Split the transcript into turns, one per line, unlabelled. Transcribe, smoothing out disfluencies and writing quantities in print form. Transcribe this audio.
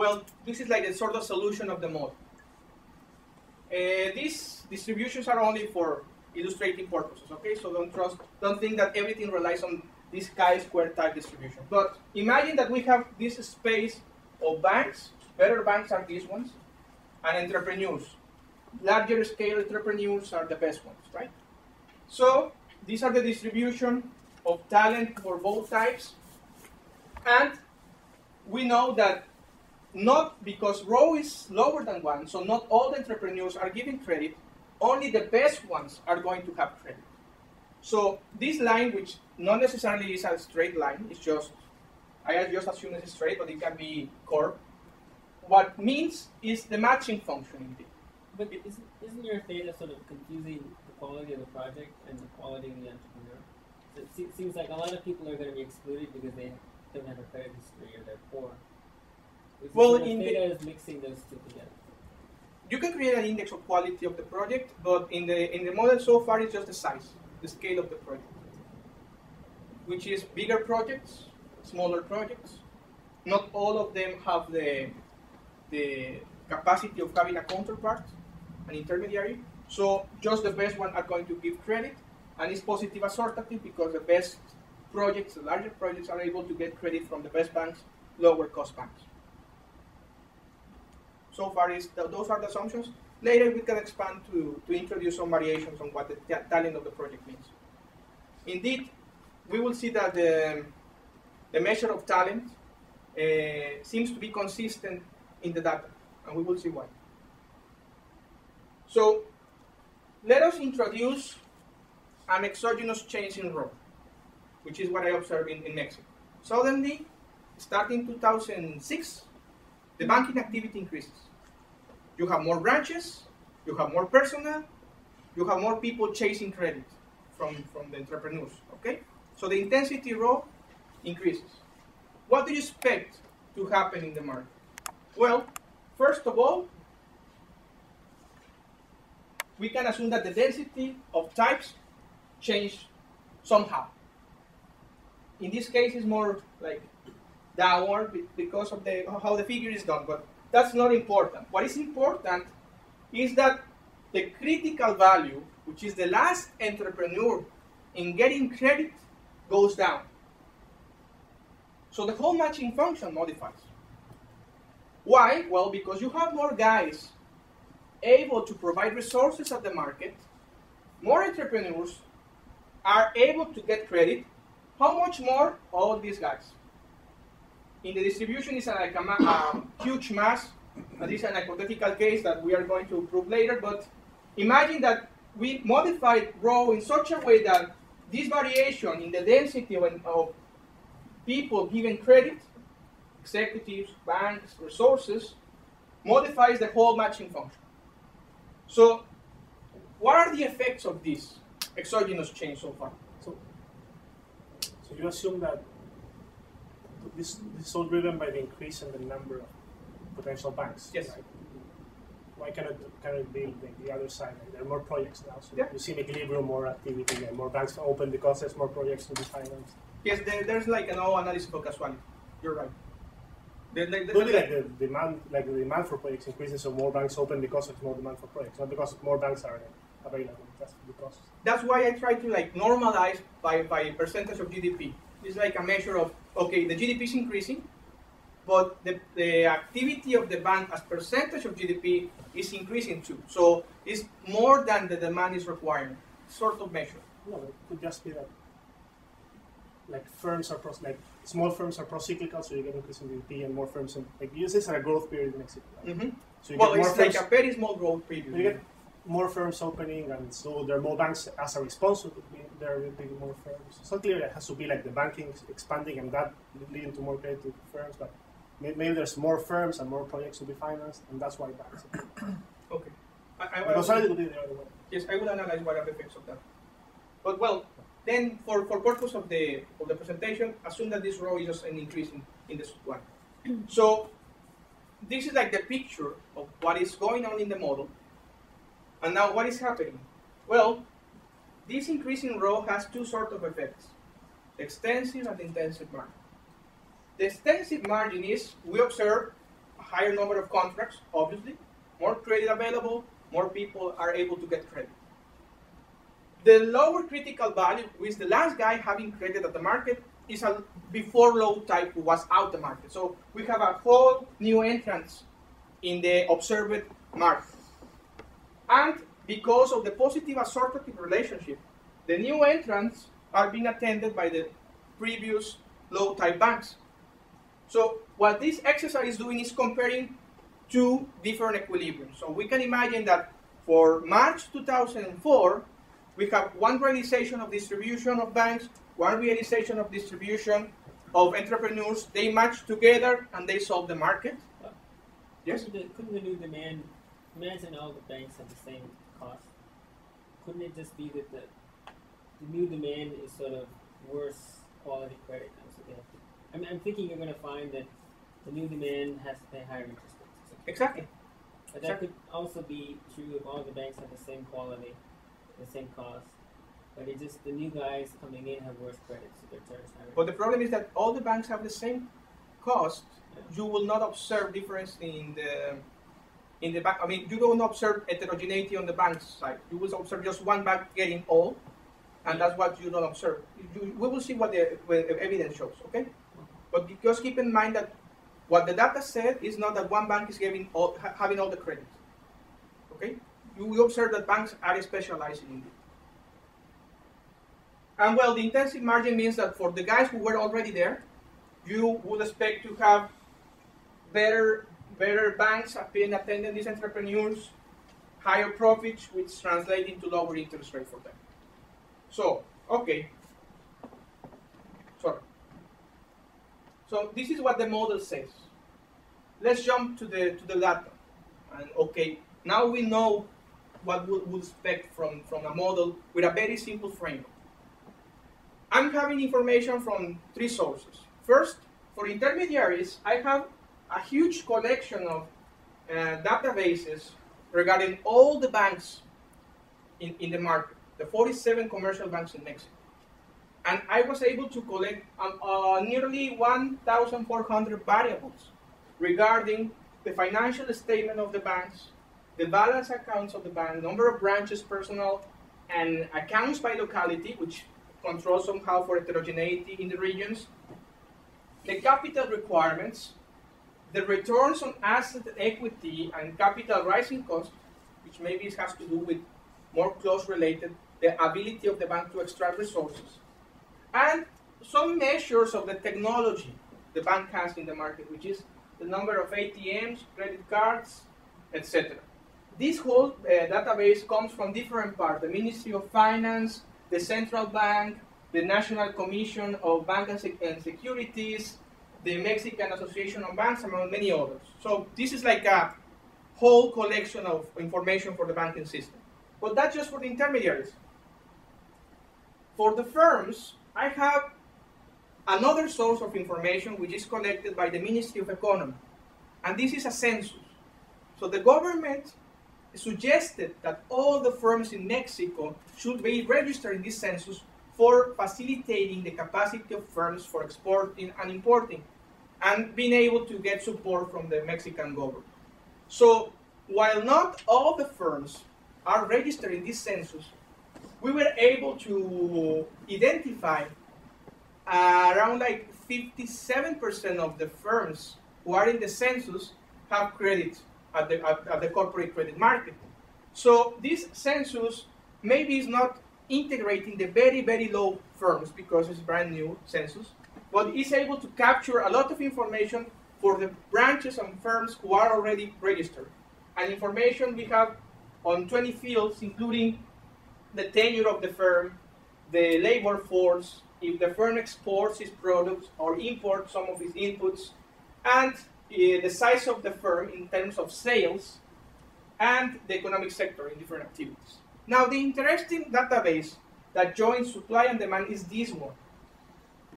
well, this is like a sort of solution of the model. These distributions are only for illustrative purposes, okay? So don't think that everything relies on this chi-square type distribution. But imagine that we have this space of banks. Better banks are these ones, and entrepreneurs. Larger scale entrepreneurs are the best ones, right? So these are the distribution of talent for both types. And we know that not because rho is lower than 1, so not all the entrepreneurs are giving credit, only the best ones are going to have credit. So this line, which not necessarily is a straight line, it's just, I just assume it's straight, but it can be curved. What means is the matching function indeed.
But isn't your theta sort of confusing the quality of the project and the quality of the entrepreneur? So it seems like a lot of people are going to be excluded because they don't have a credit history or they're poor.
Well,
in theta is mixing those two together.
You can create an index of quality of the project, but in the model so far it's just the size, the scale of the project, which is bigger projects, smaller projects. Not all of them have the capacity of having a counterpart, an intermediary. So just the best ones are going to give credit, and it's positive assortative because the best projects, the larger projects, are able to get credit from the best banks, lower cost banks. So far, those are the assumptions. Later, we can expand to introduce some variations on what the talent of the project means. Indeed, we will see that the measure of talent seems to be consistent in the data, and we will see why. So let us introduce an exogenous change in rho, which is what I observed in Mexico. Suddenly, starting 2006, the banking activity increases. You have more branches, you have more personnel, you have more people chasing credit from the entrepreneurs, okay? So the intensity rho increases. What do you expect to happen in the market? Well, first of all, we can assume that the density of types change somehow. In this case, it's more like downward because of how the figure is done, but that's not important. What is important is that the critical value, which is the last entrepreneur in getting credit, goes down. So the whole matching function modifies. Why? Well, because you have more guys able to provide resources at the market, more entrepreneurs are able to get credit. How much more? All these guys. In the distribution, it's like a huge mass. This is an hypothetical case that we are going to prove later, but imagine that we modified rho in such a way that this variation in the density of people given credit, executives, banks, resources, modifies the whole matching function. So what are the effects of this exogenous change so far?
So you assume that this is all driven by the increase in the number of potential banks.
Yes.
Right? Why cannot be like the other side? Like there are more projects now, so
yeah.
You see an equilibrium, more activity, and more banks open because there's more projects to be financed.
Yes, there's like an analysis of causality. You're right.
The demand for projects increases, so more banks open because of more demand for projects, not because more banks are available. That's because. That's
why I try to like normalize by percentage of GDP. It's like a measure of, okay, the GDP is increasing, but the activity of the bank as percentage of GDP is increasing too. So it's more than the demand is requiring, sort of measure.
No, it could just be that like firms are small firms are pro-cyclical, so you get increase in GDP, and more firms use this as a growth period in Mexico. Right? Mm-hmm. So
well, it's like a very small growth period.
You get more firms opening, and so there are more banks as a response. There will be more firms. So clearly, it has to be like the banking expanding, and that leading to more credit to firms. But maybe there's more firms and more projects to be financed, and that's why banks.
Okay.
Causality would be the other way.
Yes, I will analyze what are the effects of that. But well, then for purpose of the presentation, assume that this rho is just an increase in this one. So this is like the picture of what is going on in the model. And now what is happening? Well, this increase in rho has two sorts of effects, extensive and intensive margin. The extensive margin is we observe higher number of contracts, obviously, more credit available, more people are able to get credit. The lower critical value, who is the last guy having credit at the market, is a before low type who was out the market. So we have a whole new entrance in the observed market. And because of the positive assortative relationship, the new entrants are being attended by the previous low type banks. So what this exercise is doing is comparing two different equilibriums. So we can imagine that for March 2004, we have one realization of distribution of banks, one realization of distribution of entrepreneurs. They match together and they solve the market. Yes?
Couldn't the new demand, imagine all the banks have the same cost. Couldn't it just be that the new demand is sort of worse quality credit? So they have to, I'm thinking you're going to find that the new demand has to pay higher interest rates.
Exactly.
But that could also be true if all the banks have the same quality, the same cost. But it's just the new guys coming in have worse credit, so their terms higher.
But the problem is that all the banks have the same cost. Yeah. You will not observe difference in the bank. I mean, you will not observe heterogeneity on the bank's side. You will observe just one bank getting all, and that's what you don't observe. We will see what the evidence shows, okay? But just keep in mind that what the data said is not that one bank is having all the credit, okay? You will observe that banks are specializing in it. And well, the intensive margin means that for the guys who were already there, you would expect to have better banks being attending these entrepreneurs, higher profits, which translate into lower interest rate for them. So, okay. Sorry. So this is what the model says. Let's jump to the data. And okay, now we know what we would expect from a model with a very simple framework. I'm having information from three sources. First, for intermediaries, I have a huge collection of databases regarding all the banks in the market, the 47 commercial banks in Mexico. And I was able to collect nearly 1,400 variables regarding the financial statement of the banks, the balance accounts of the bank, number of branches, personnel, and accounts by locality, which controls somehow for heterogeneity in the regions, the capital requirements, the returns on asset equity and capital rising cost, which maybe has to do with more close related, the ability of the bank to extract resources, and some measures of the technology the bank has in the market, which is the number of ATMs, credit cards, etc. This whole database comes from different parts, the Ministry of Finance, the Central Bank, the National Commission of Banks and Securities, the Mexican Association of Banks, among many others. So this is like a whole collection of information for the banking system. But that's just for the intermediaries. For the firms, I have another source of information which is collected by the Ministry of Economy. And this is a census. So the government suggested that all the firms in Mexico should be registered in this census for facilitating the capacity of firms for exporting and importing and being able to get support from the Mexican government. So while not all the firms are registered in this census, we were able to identify around like 57% of the firms who are in the census have credit at the corporate credit market. So this census maybe is not integrating the very, very low firms because it's a brand new census, but is able to capture a lot of information for the branches and firms who are already registered. And information we have on 20 fields, including the tenure of the firm, the labor force, if the firm exports its products or imports some of its inputs, and the size of the firm in terms of sales, and the economic sector in different activities. Now, the interesting database that joins supply and demand is this one.